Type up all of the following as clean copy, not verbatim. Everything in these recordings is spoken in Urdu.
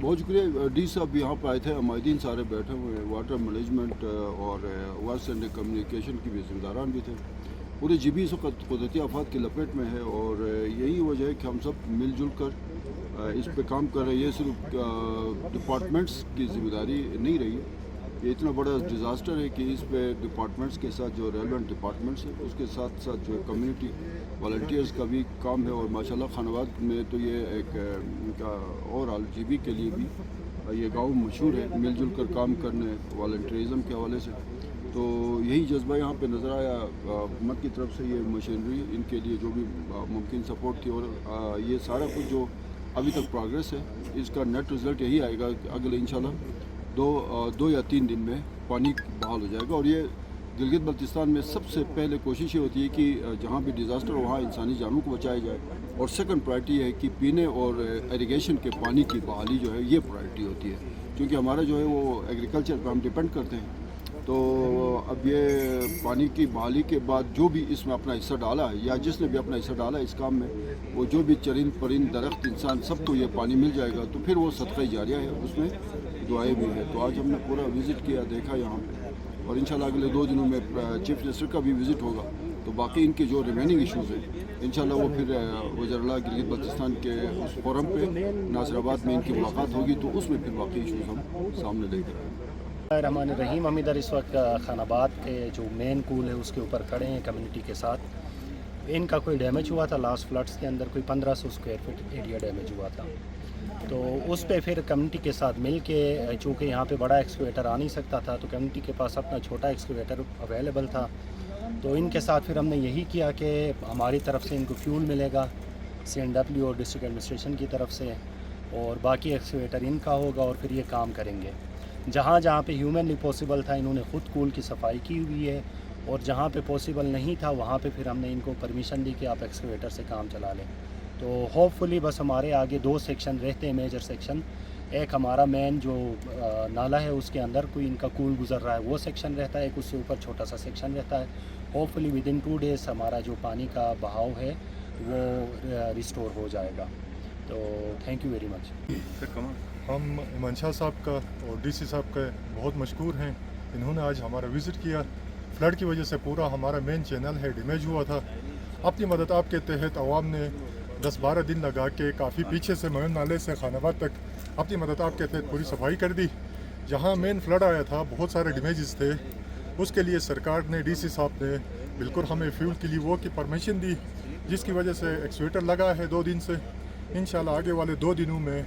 بہت شکریہ ڈی صاحب یہاں پہ آئے تھے. عمائدین سارے بیٹھے ہوئے ہیں, واٹر مینجمنٹ اور وائس اینڈ کمیونیکیشن کی بھی ذمہ داران بھی تھے. پورے جی بی اس وقت قدرتی آفات کی لپیٹ میں ہے اور یہی وجہ ہے کہ ہم سب مل جل کر اس پہ کام کر رہے ہیں. یہ صرف ڈپارٹمنٹس کی ذمہ داری نہیں رہی. یہ اتنا بڑا ڈیزاسٹر ہے کہ اس پہ ڈپارٹمنٹس کے ساتھ جو ریلیونٹ ڈپارٹمنٹس ہیں اس کے ساتھ ساتھ جو ہے کمیونٹی والنٹیئرز کا بھی کام ہے. اور ماشاءاللہ خان آباد میں تو یہ ایک اوور آل جی بی کے لیے بھی یہ گاؤں مشہور ہے مل جل کر کام کرنے والنٹیئرزم کے حوالے سے. تو یہی جذبہ یہاں پہ نظر آیا. حکومت کی طرف سے یہ مشینری ان کے لیے جو بھی ممکن سپورٹ تھی اور یہ سارا کچھ جو ابھی تک پروگریس ہے اس کا نیٹ رزلٹ یہی آئے گا کہ اگلے انشاءاللہ دو یا 3 دن میں پانی بحال ہو جائے گا. اور یہ گلگت بلتستان میں سب سے پہلے کوشش یہ ہوتی ہے کہ جہاں بھی ڈیزاسٹر ہو وہاں انسانی جانوں کو بچایا جائے. اور سیکنڈ پرائرٹی یہ ہے کہ پینے اور ایریگیشن کے پانی کی بحالی جو ہے یہ پرائرٹی ہوتی ہے, کیونکہ ہمارا جو ہے وہ ایگریکلچر پہ ہم ڈپینڈ کرتے ہیں. تو اب یہ پانی کی بحالی کے بعد جو بھی اس میں اپنا حصہ ڈالا ہے یا جس نے بھی اپنا حصہ ڈالا ہے اس کام میں, وہ جو بھی چرند پرند درخت انسان سب کو یہ پانی مل جائے گا تو پھر وہ صدقہ جاریہ ہے, اس میں دعائیں بھی ہیں. تو آج ہم نے پورا وزٹ کیا, دیکھا یہاں پہ, اور انشاءاللہ اگلے 2 دنوں میں چیف منسٹر کا بھی وزٹ ہوگا. تو باقی ان کے جو ریمیننگ ایشوز ہیں انشاءاللہ وہ پھر وزراء گلگت بلتستان کے اس فورم پہ ناصر آباد میں ان کی ملاقات ہوگی تو اس میں پھر باقی ایشوز ہم سامنے لے کر آئیں. الرحمن الرحیم. ہم ادھر اس وقت خان آباد کے جو مین پول ہے اس کے اوپر کھڑے ہیں کمیونٹی کے ساتھ. ان کا کوئی ڈیمیج ہوا تھا لاسٹ فلڈس کے اندر, کوئی 1500 اسکوائر فٹ ایریا ڈیمیج ہوا تھا. تو اس پہ پھر کمیونٹی کے ساتھ مل کے, چونکہ یہاں پہ بڑا ایکسکیویٹر آ نہیں سکتا تھا تو کمیونٹی کے پاس اپنا چھوٹا ایکسکیویٹر اویلیبل تھا. تو ان کے ساتھ پھر ہم نے یہی کیا کہ ہماری طرف سے ان کو فیول ملے گا CNW اور ڈسٹرکٹ ایڈمنسٹریشن کی طرف سے, اور باقی ایکسکیویٹر ان کا ہوگا اور پھر یہ کام کریں گے. جہاں جہاں پہ ہیومنلی پاسبل تھا انہوں نے خود کول کی صفائی کی ہوئی ہے, اور جہاں پہ پاسبل نہیں تھا وہاں پہ پھر ہم نے ان کو پرمیشن دی کہ آپ ایکسکیویٹر سے کام چلا لیں. تو ہوپ فلی بس ہمارے آگے 2 سیکشن رہتے ہیں میجر سیکشن. ایک ہمارا مین جو نالا ہے اس کے اندر کوئی ان کا کول گزر رہا ہے وہ سیکشن رہتا ہے, ایک اس سے اوپر چھوٹا سا سیکشن رہتا ہے. Hope fully with in 2 days ہمارا جو پانی کا بہاؤ ہے وہ ریسٹور ہو جائے گا. تو تھینک یو ویری مچ. ہم ایمان شاہ صاحب کا اور ڈی سی صاحب کا بہت مشکور ہیں, انہوں نے آج ہمارا وزٹ کیا. فلڈ کی وجہ سے پورا ہمارا مین چینل ہے ڈیمیج ہوا تھا. اپنی مدد آپ کے تحت عوام نے 10-12 دن لگا کے کافی پیچھے سے مین نالے سے خان آباد تک اپنی مدد آپ کے تحت پوری صفائی کر دی. جہاں مین فلڈ آیا تھا بہت سارے ڈیمیجز تھے, اس کے لیے سرکار نے ڈی سی صاحب نے بالکل ہمیں فیول کے لیے وہ کی پرمیشن دی, جس کی وجہ سے ایکسکیویٹر لگا ہے 2 دن سے. انشاءاللہ آگے والے 2 دنوں میں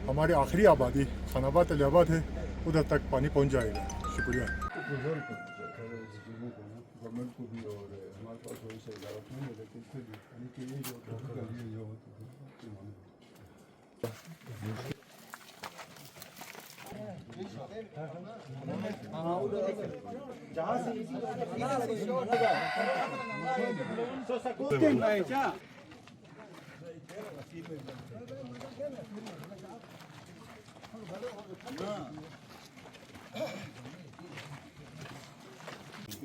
ہماری آخری آبادی خان آباد علی آباد ہے, ادھر تک پانی پہنچ جائے گا. شکریہ. گورنمنٹ کو بھی اور ہمارے پاس وہی سے اجازت نہیں ہے, لیکن پھر بھی ان کے لیے جو